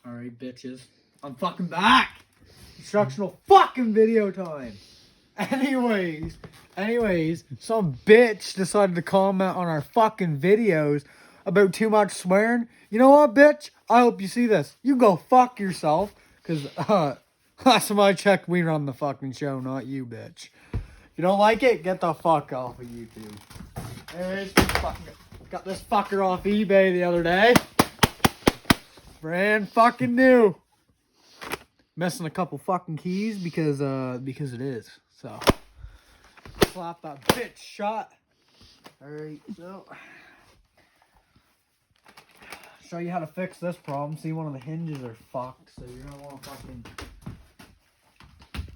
Alright, bitches. I'm fucking back! Instructional fucking video time! Anyways, some bitch decided to comment on our fucking videos about too much swearing. You know what, bitch? I hope you see this. You go fuck yourself, because, last time I checked, we run the fucking show, not you, bitch. If you don't like it, get the fuck off of YouTube. Anyways, got this fucker off eBay the other day. Brand fucking new. Missing a couple fucking keys because it is. So slap that bitch shut. Alright, so show you how to fix this problem. See, one of the hinges are fucked, so you're gonna want to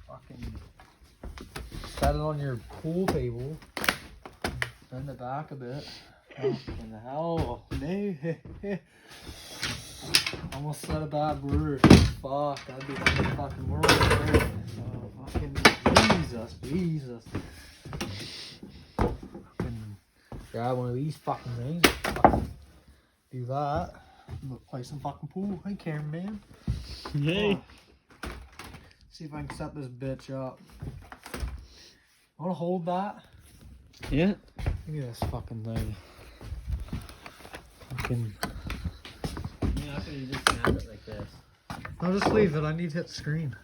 fucking set it on your pool table. Bend it back a bit. Oh, in the hell, no. Almost said a bad word. Fuck, that'd be the fucking world. Oh, fucking Jesus. Fucking grab one of these fucking things. Fucking do that. Play some fucking pool. Hey, cameraman. Hey. See if I can set this bitch up. Wanna hold that? Yeah. Look at this fucking thing. Fucking. Yeah, after you just snap it like this. I'll just leave it. I need to hit the screen.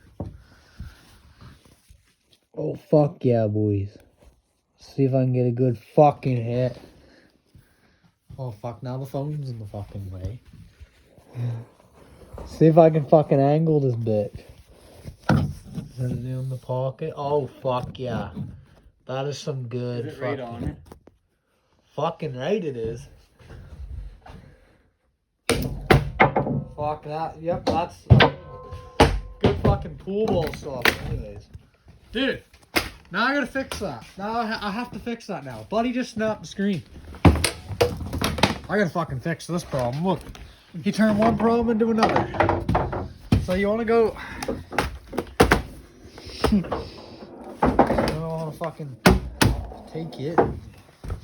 Oh, fuck yeah, boys. See if I can get a good fucking hit. Oh, fuck. Now the phone's in the fucking way. See if I can fucking angle this bitch. Set it in the pocket. Oh, fuck yeah. That is some good. Is it right on it? Fucking right it is. Fuck that. Yep, that's good fucking pool ball stuff. Anyways. Dude, now I gotta fix that. Now I have to fix that now. Buddy just snapped the screen. I gotta fucking fix this problem. Look, he turned one problem into another. So you wanna go... I don't wanna fucking take it.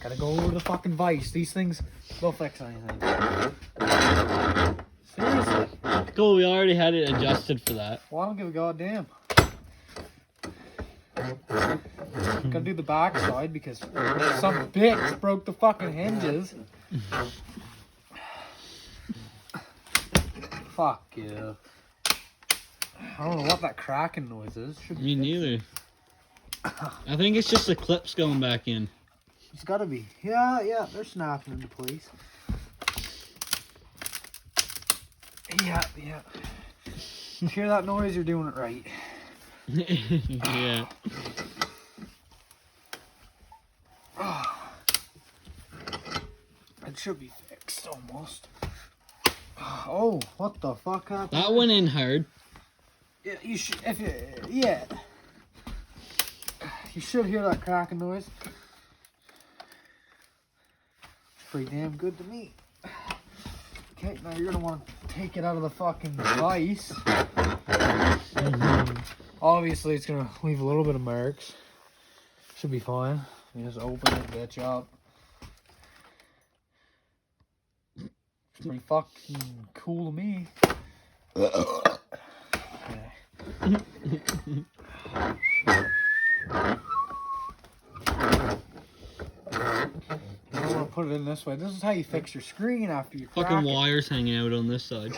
Gotta go over the fucking vice. These things, they'll fix anything. Seriously. Cool, we already had it adjusted for that. Well, I don't give a goddamn. Gotta do the back side because some bitch broke the fucking hinges. Fuck yeah. I don't know what that cracking noise is. Me neither. I think it's just the clips going back in. It's gotta be. Yeah, they're snapping into place. Yeah. You hear that noise? You're doing it right. Yeah. It should be fixed almost. Oh, what the fuck happened? That went in hard. Yeah, you should. Yeah. You should hear that cracking noise. It's pretty damn good to me. Okay, now you're gonna want to take it out of the fucking vise. Obviously, it's gonna leave a little bit of marks. Should be fine. You just open that bitch up. It's pretty fucking cool to me. Okay. I want to put it in this way. This is how you fix your screen after you crack Fucking it. wires hanging out on this side.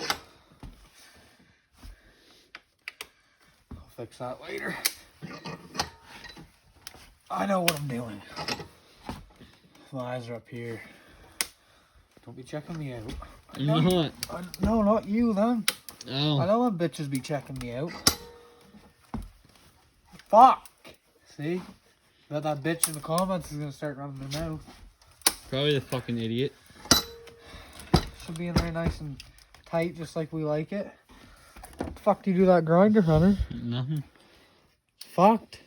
I'll fix that later. I know what I'm doing. My eyes are up here. Don't be checking me out. What? No, not you, then. Oh. I know them bitches be checking me out. Fuck! See? That bitch in the comments is gonna start running their mouth. Probably the fucking idiot. Should be in there nice and tight, just like we like it. What the fuck do you do that grinder, Hunter? Nothing. Fucked.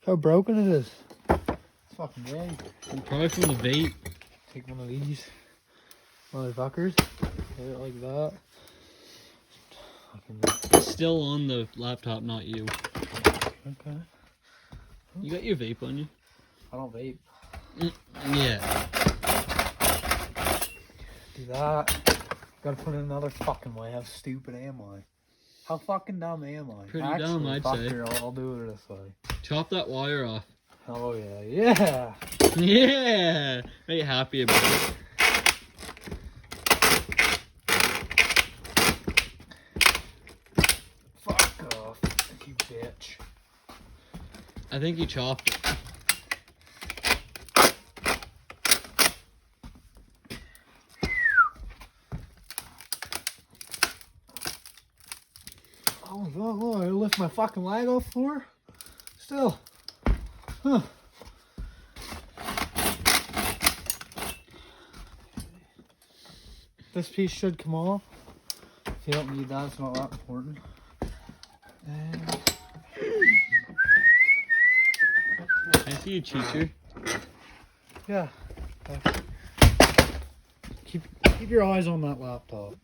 How broken it is. It's fucking gay. Probably from the vape. Take one of these motherfuckers. Put it like that. It's still on the laptop, not you. Okay. You got your vape on you? I don't vape. Yeah. Do that. Gotta put it another fucking way. How stupid am I? How fucking dumb am I? Pretty Actually, dumb, I'd fuck say. her, I'll do it this way. Chop that wire off. Oh yeah, yeah. Yeah! Are you happy about it? Fuck off, you bitch. I think you chopped it. Oh my god, look, I lift my fucking leg off the floor. Still. Huh. This piece should come off. If you don't need that, it's not that important. And I see you, cheater. yeah. Keep your eyes on that laptop.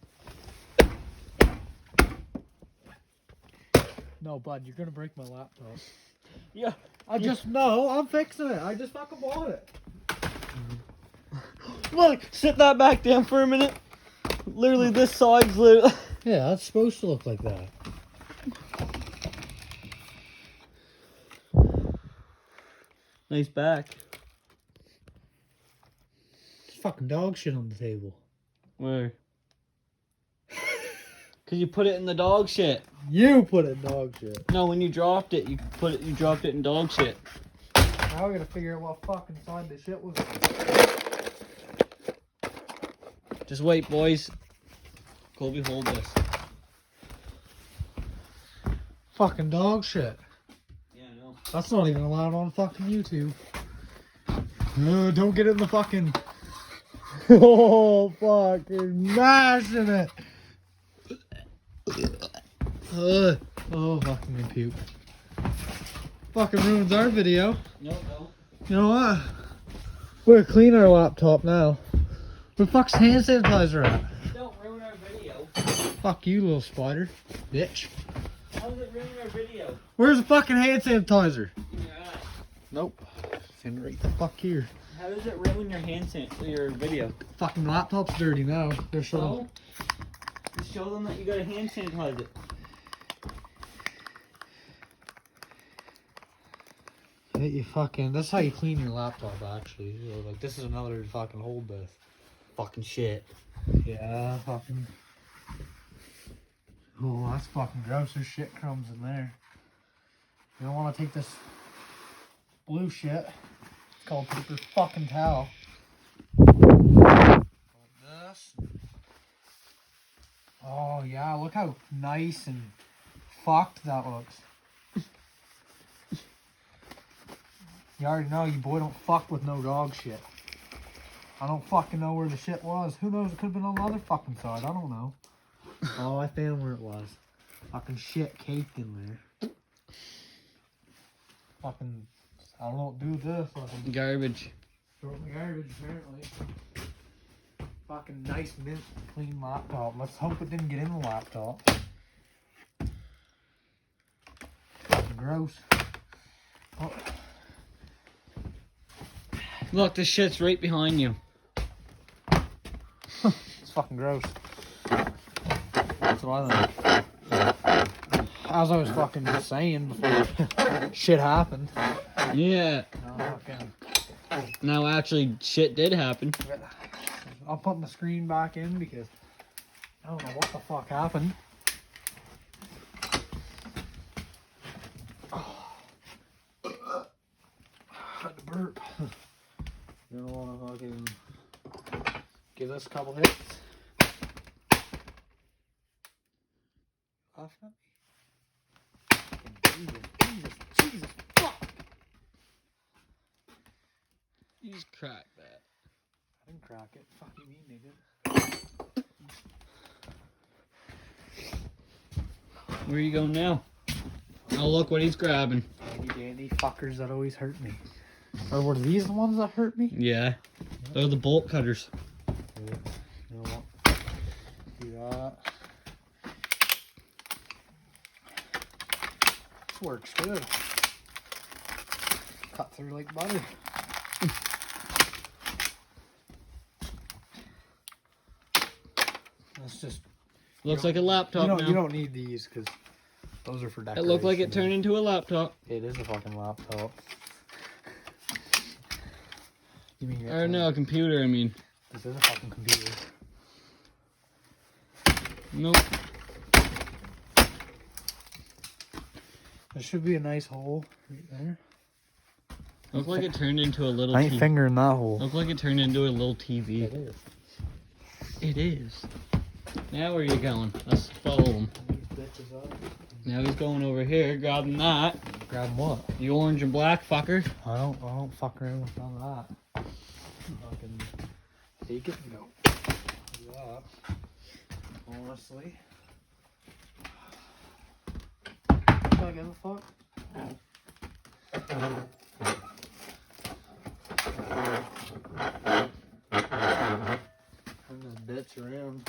No, bud, you're gonna break my laptop. Yeah. I'm fixing it. I just fucking bought it. Look, sit that back down for a minute. Literally, this side's literally. Yeah, that's supposed to look like that. Nice back. There's fucking dog shit on the table. Where? Cause you put it in the dog shit. You put in dog shit. No, when you dropped it, you dropped it in dog shit. Now I gotta figure out what fucking side the shit was. Just wait, boys. Colby, hold this. Fucking dog shit. Yeah, I know. That's not even allowed on fucking YouTube. Don't get it in the fucking. Oh, fucking mashing it. Oh, fucking me puke. Fucking ruins our video. No, no. You know what? We're gonna clean our laptop now. Where the fuck's hand sanitizer at? Don't ruin our video. Fuck you, little spider. Bitch. How does it ruin our video? Where's the fucking hand sanitizer? In your eye. Nope. It's in right the fuck here. How does it ruin your video? Fucking laptop's dirty now. They're showing. So, just show them that you got a hand sanitizer. You fucking. That's how you clean your laptop, actually. You know, like, this is another fucking hold this. Fucking shit. Yeah, fucking. Oh, that's fucking gross. There's shit crumbs in there. You don't want to take this blue shit. It's called paper fucking towel. Like this. Oh, yeah. Look how nice and fucked that looks. You already know you boy don't fuck with no dog shit. I don't fucking know where the shit was. Who knows? It could have been on the other fucking side. I don't know. Oh, I found where it was. Fucking shit caked in there. Fucking, I don't know what to do with this. Fucking Garbage. throw it in the garbage, apparently. Fucking nice mint clean laptop. Let's hope it didn't get in the laptop. Fucking gross. Oh. Look, this shit's right behind you. It's fucking gross. That's what I think. As I was fucking just saying before shit happened. Yeah. Fucking, Now, actually, shit did happen. I'll put my screen back in because I don't know what the fuck happened. Had to burp. You don't want to fucking give this a couple hits. Off at me. Jesus, fuck! You just cracked that. I didn't crack it. Fuck you mean, nigga. Where are you going now? Oh, look what he's grabbing. Dandy fuckers that always hurt me. Or were these the ones that hurt me? Yeah. They're the bolt cutters. Yeah. You know what? Do that. This works good. Cut through like butter. This that's just. Looks like a laptop now. You don't need these because those are for It decoration. looked like it turned into a laptop. It is a fucking laptop. You mean? Or no, a computer, I mean. This is a fucking computer. Nope. There should be a nice hole right there. Looked like it turned into a little I ain't TV. fingering that hole. Looked like it turned into a little TV. It is. It is. Now where are you going? Let's follow him. Now he's going over here, grabbing that. Grab what? The orange and black fucker. I don't fuck around with none of that. Fucking take it and go. Do that. Honestly. Do I give a fuck? Turn this bitch around.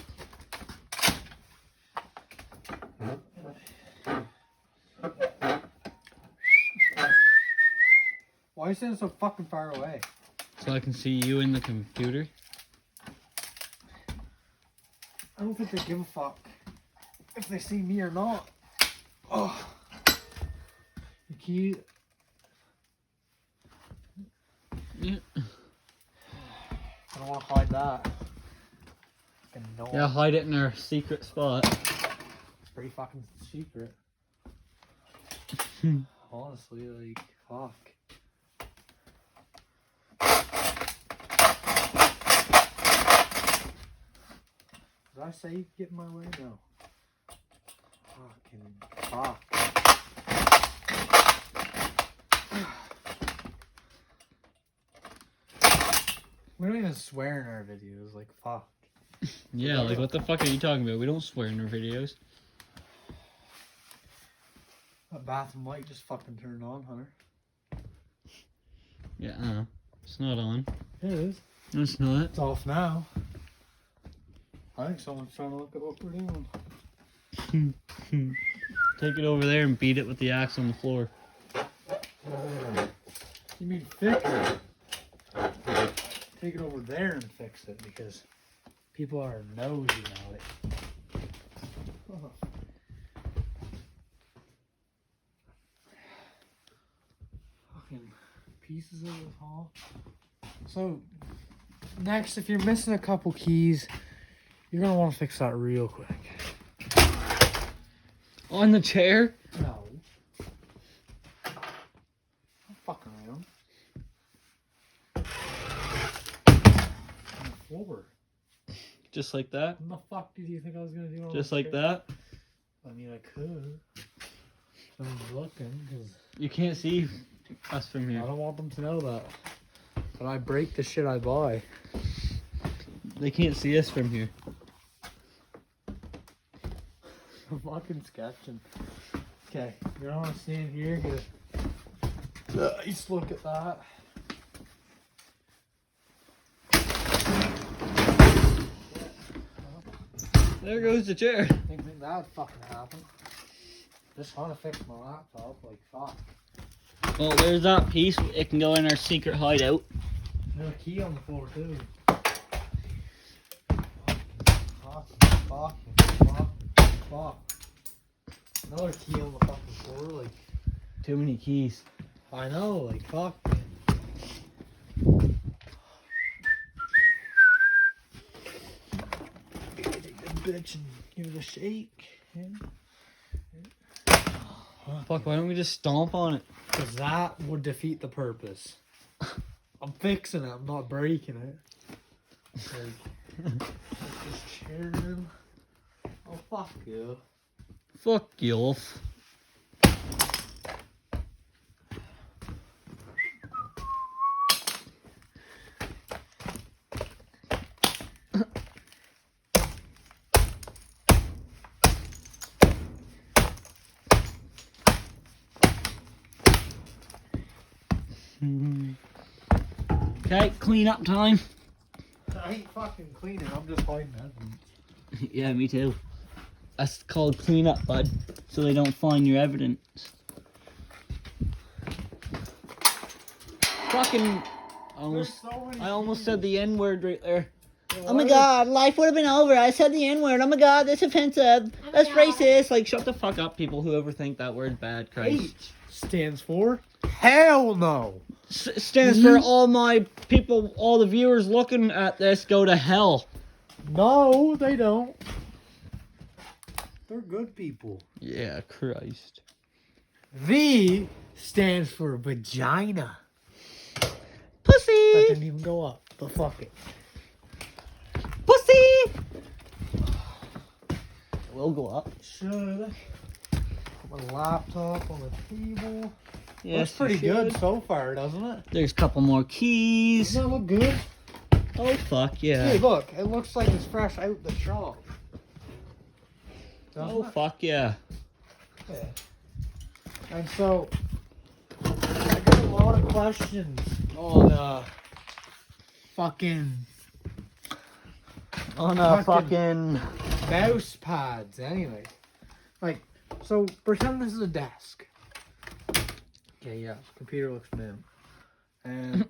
Why are you standing so fucking far away? So I can see you in the computer. I don't think they give a fuck if they see me or not. Oh. The key. Yeah. I don't want to hide that. Fucking no. Yeah, hide it in our secret spot. It's pretty fucking secret. Honestly, like, fuck. Did I say you could get in my way? No. Fucking fuck. We don't even swear in our videos, like, fuck. Yeah, like what the fuck are you talking about? We don't swear in our videos. That bathroom light just fucking turned on, Hunter. Yeah, it's not on. It is. No, it's not. It's off now. I think someone's trying to look at what we're doing. Take it over there and beat it with the axe on the floor. You mean fix it? Take it over there and fix it because people are nosy about it. Fucking pieces of this hall. So, next, if you're missing a couple keys, you're gonna want to fix that real quick. On the chair? No. Don't fuck around. On the floor. Just like that? What the fuck did you think I was gonna do? On Just the like chair? that? I mean, I could. I'm looking because You can't see us from I here. don't want them to know that. But I break the shit I buy. They can't see us from here. I'm fucking sketching. Okay, you don't want to stand here. Get a nice look at that. There goes the chair. Didn't think that would fucking happen. Just want to fix my laptop. Like fuck. Well, there's that piece. It can go in our secret hideout. There's a key on the floor too. Fuck. Another key on the fucking floor. Like Too many keys. I know. Like fuck. Bitch and give it a shake. Yeah. Fuck, why don't we just stomp on it? Because that would defeat the purpose. I'm fixing it, I'm not breaking it. Like, this chair in. Oh, fuck you. Fuck you off. Okay, clean up time. I ain't fucking cleaning, I'm just hiding evidence. Yeah, me too. That's called clean up, bud. So they don't find your evidence. Fucking I almost said the N-word right there. Oh my god, life would have been over. I said the N-word. Oh my god, that's offensive. That's racist. Like, shut the fuck up, people who ever think that word's bad, Christ. H stands for hell no. Stands for all my people, all the viewers looking at this go to hell. No, they don't. They're good people. Yeah, Christ. V stands for vagina. That Pussy! didn't even go up, but fuck it. Pussy! It will go up. Should put my laptop on the table. Yes, Looks pretty you should. good so far, doesn't it? There's a couple more keys. Doesn't that look good? Oh, fuck, yeah. Hey, look, it looks like it's fresh out the shop. Doesn't Oh, it? fuck, yeah. Yeah. And so, I got a lot of questions on fucking Fucking... mouse pads anyway. Like, so pretend this is a desk. Okay, yeah, computer looks new. And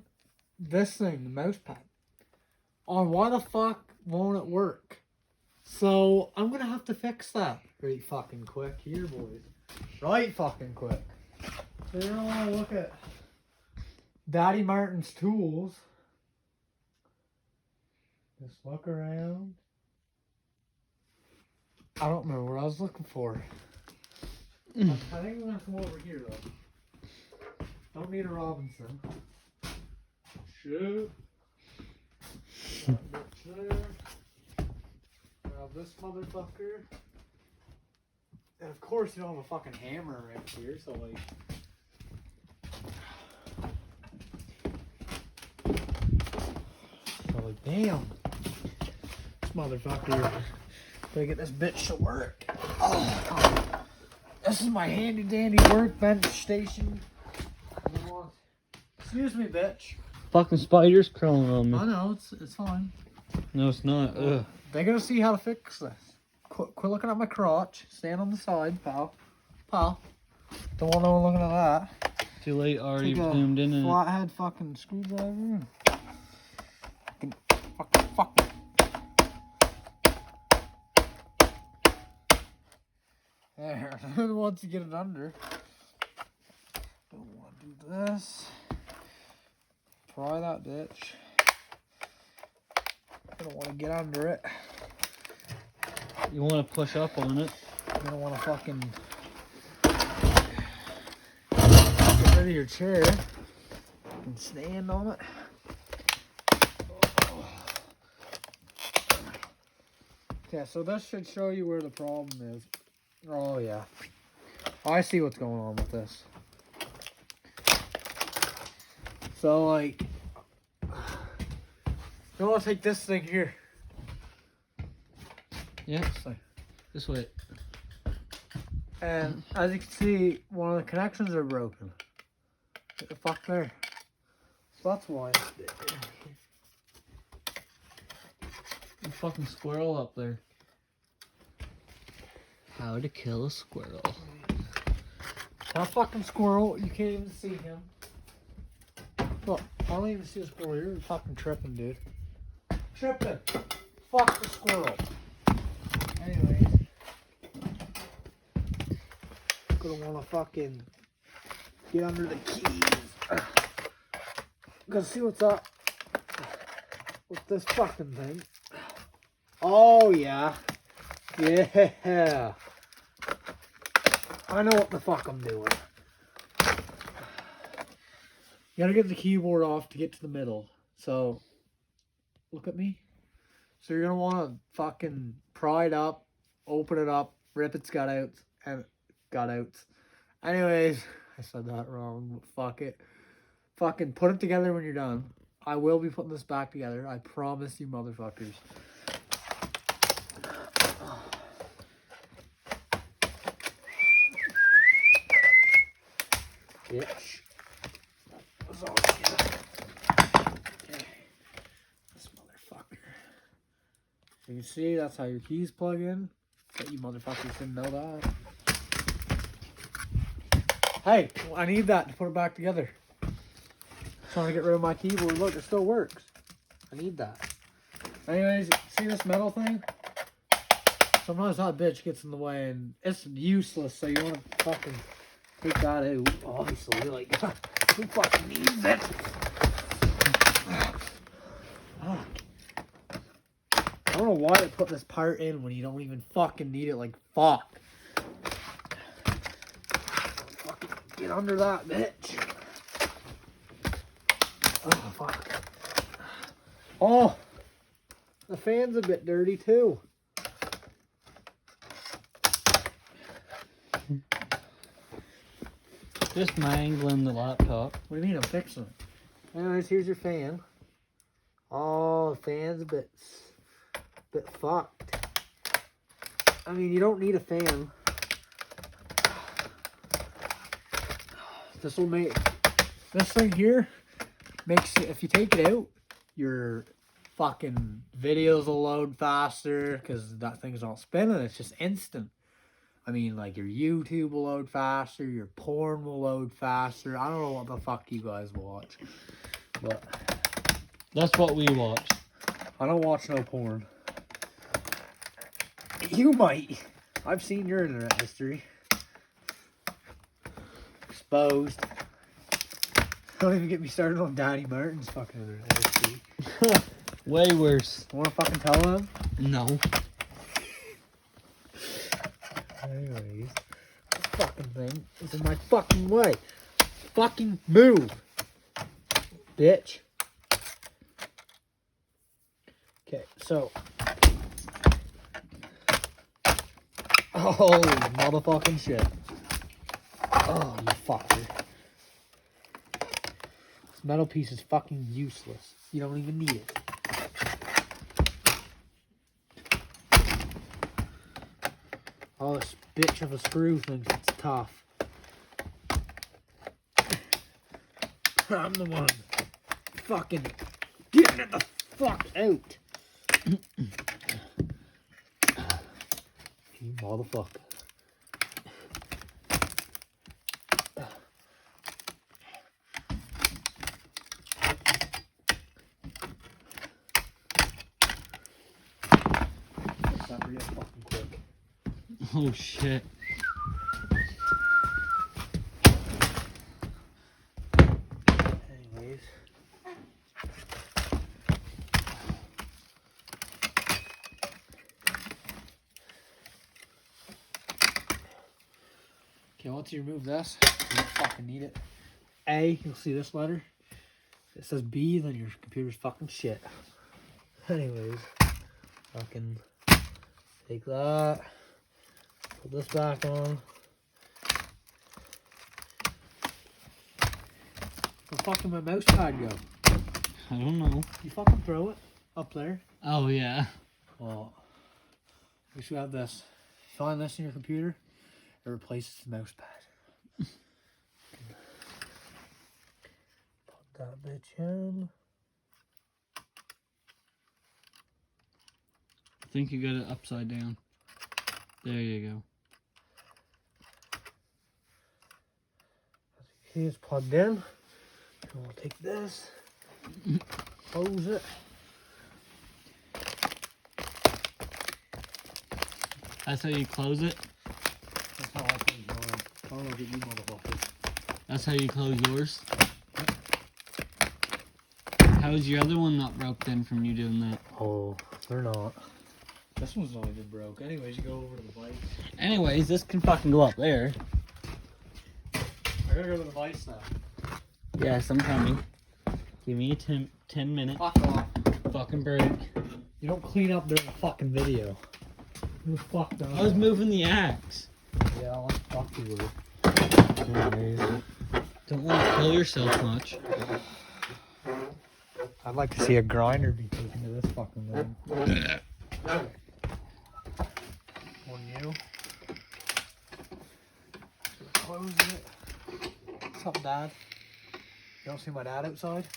this thing, the mouse pad. Oh, why the fuck won't it work? So I'm gonna have to fix that pretty fucking quick here, boys. Right fucking quick. So you're gonna wanna look at Daddy Martin's tools. Just look around. I don't know what I was looking for. I think I'm gonna come over here though. Don't need a Robinson. Shoot. Grab this motherfucker. And of course you don't have a fucking hammer right here, so like. So like, damn. This motherfucker. Gotta get this bitch to work. Oh, this is my handy dandy workbench station. Excuse me, bitch. Fucking spiders crawling on me. Oh no, it's fine. No, it's not. Ugh. They're gonna see how to fix this. Quit looking at my crotch. Stand on the side, pal. Pal. Don't want no one looking at that. Too late, already Take a zoomed in and... flathead fucking screwdriver. Fuck. There. Once you get it under. Don't want to do this. Pry that ditch. I don't want to get under it. You want to push up on it. You don't want to fucking get rid of your chair and stand on it. Yeah, so this should show you where the problem is. Oh yeah, I see what's going on with this. So like, you want to take this thing here. Yeah, This thing. this way. And as you can see, one of the connections are broken. Get the fuck there. So that's why. A fucking squirrel up there. How to kill a squirrel. That fucking squirrel, you can't even see him. Look, I don't even see a squirrel. You're fucking tripping, dude. Tripping. Fuck the squirrel. Anyways. Gonna wanna fucking get under the keys. Gonna see what's up with this fucking thing. Oh yeah. Yeah. I know what the fuck I'm doing. You gotta get the keyboard off to get to the middle. So, look at me. So you're gonna wanna fucking pry it up, open it up, rip its gutouts, and gutouts. Anyways, I said that wrong, but fuck it. Fucking put it together when you're done. I will be putting this back together. I promise you motherfuckers. Bitch. That's all I get. Okay. This motherfucker. So you see, that's how your keys plug in. Bet you motherfuckers didn't know that. Hey, I need that to put it back together. Trying to get rid of my keyboard. Look, it still works. I need that. Anyways, see this metal thing? Sometimes that bitch gets in the way and it's useless, so you want to fucking take that out. Obviously, like, who fucking needs it? Fuck. I don't know why they put this part in when you don't even fucking need it, like, fuck. Fucking get under that bitch. Oh, fuck. Oh, the fan's a bit dirty too. Just mangling the laptop. What do you mean I'm fixing it? Anyways, here's your fan. Oh, the fan's a bit fucked. I mean, you don't need a fan. This will make, this thing here makes it, if you take it out, your fucking videos will load faster because that thing's not spinning. It's just instant. I mean, like, your YouTube will load faster, your porn will load faster. I don't know what the fuck you guys watch, but That's what we watch. I don't watch no porn. You might. I've seen your internet history. Exposed. Don't even get me started on Danny Martin's fucking internet history. Way worse. Wanna fucking tell him? No. Anyways, this fucking thing is in my fucking way. Fucking move, bitch. Okay, so. Holy motherfucking shit. Oh, you fucker. This metal piece is fucking useless. You don't even need it. Oh, this bitch of a screw thinks it's tough. I'm the one fucking getting it the fuck out. You motherfucker. That's not real fucking quick. Oh shit. Anyways. Okay, once you remove this, you don't fucking need it. A, you'll see this letter. If it says B, then your computer's fucking shit. Anyways, fucking take that. Put this back on. Where fucking my mouse pad go? I don't know. You fucking throw it up there. Oh yeah. Well, we should have this. Find this in your computer. It replaces the mouse pad. Put that bitch in. I think you got it upside down. There you go. See, it's plugged in. And we'll take this, close it. That's how you close it? That's how I close mine. I don't know if you motherfuckers. That's how you close yours? How is your other one not broke then from you doing that? Oh, they're not. This one's not even broke. Anyways, you go over to the bike. Anyways, this can fucking go up there. I gotta go to the vice now. Yes, I'm coming. Give me a 10 minute Fuck off. fucking break. You don't clean up during the fucking video. Who the fuck does I was that? moving the axe. Yeah, I'll fuck you with it. Anyways, Don't want to kill yourself much. I'd like to see a grinder be taken to this fucking thing. One you. Close it. What's up, Dad? You don't see my dad outside?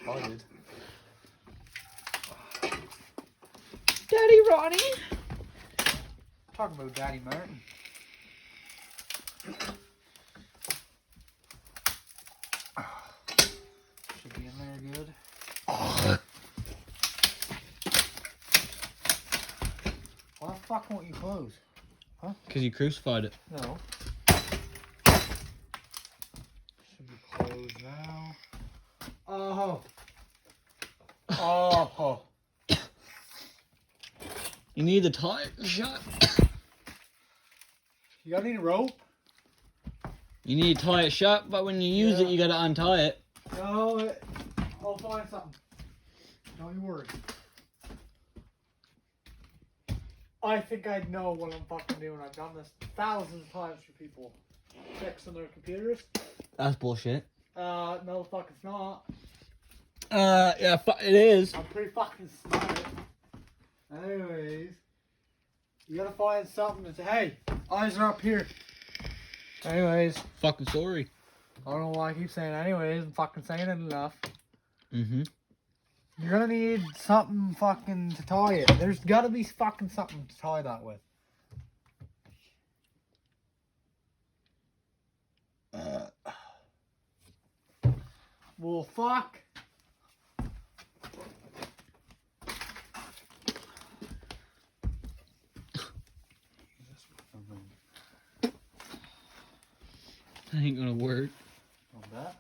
Oh, I did. Daddy Ronnie! Talking about Daddy Martin. Should be in there good. fuck won't you close? Because you crucified it. No. Should be closed now. Oh. Oh. You need to tie it shut. You got any rope? You need to tie it shut, but when you use it, you gotta untie it. No, I'll find something. Don't you worry. I think I know what I'm fucking doing. I've done this thousands of times for people fixing their computers. That's bullshit. No, the fuck it's not. Yeah, it is. I'm pretty fucking smart. Anyways, you gotta find something and say, hey, eyes are up here. Anyways, Fucking sorry. I don't know why I keep saying anyways. I'm fucking saying it enough. Mm-hmm. You're gonna need something fucking to tie it. There's gotta be fucking something to tie that with. Well, fuck. That ain't gonna work. On that.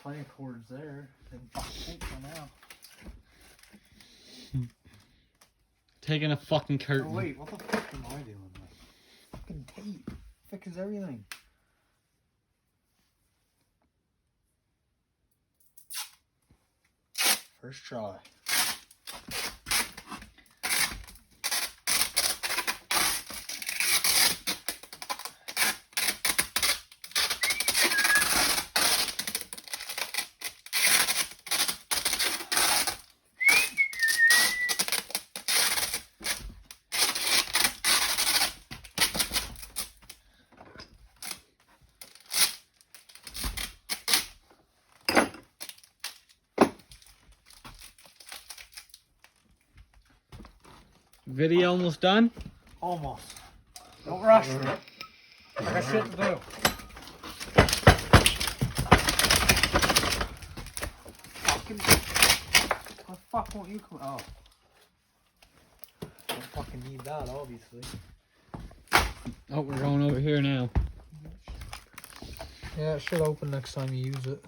Plenty of cords there. Then fucking tape for now. Taking a fucking curtain. Oh wait, what the fuck am I doing? Fucking tape. Fixes everything. First try. Video almost done? Almost. Don't rush me. I got shit to do. Fucking. What the fuck won't you come? Oh. Don't fucking need that, obviously. Oh, we're going over here now. Yeah, it should open next time you use it.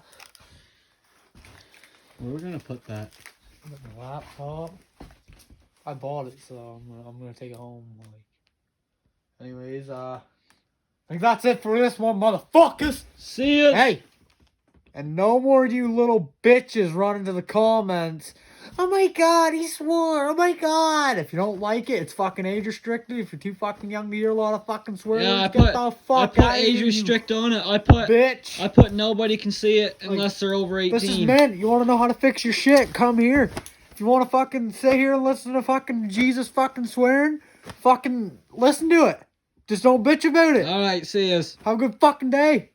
Where are we gonna put that? With my laptop. I bought it, so I'm gonna take it home. Like, anyways, I think that's it for this one, motherfuckers. See ya! Hey, and no more of you little bitches running to the comments. Oh my god, he swore. Oh my god. If you don't like it, it's fucking age restricted. If you're too fucking young to hear a lot of fucking swearing, Yeah, get the fuck I out put of age here, restrict on it. I bitch. put nobody can see it unless they're over 18. This is men. You want to know how to fix your shit? Come here. If you want to fucking sit here and listen to fucking Jesus fucking swearing, fucking listen to it. Just don't bitch about it. Alright, see yas. Have a good fucking day.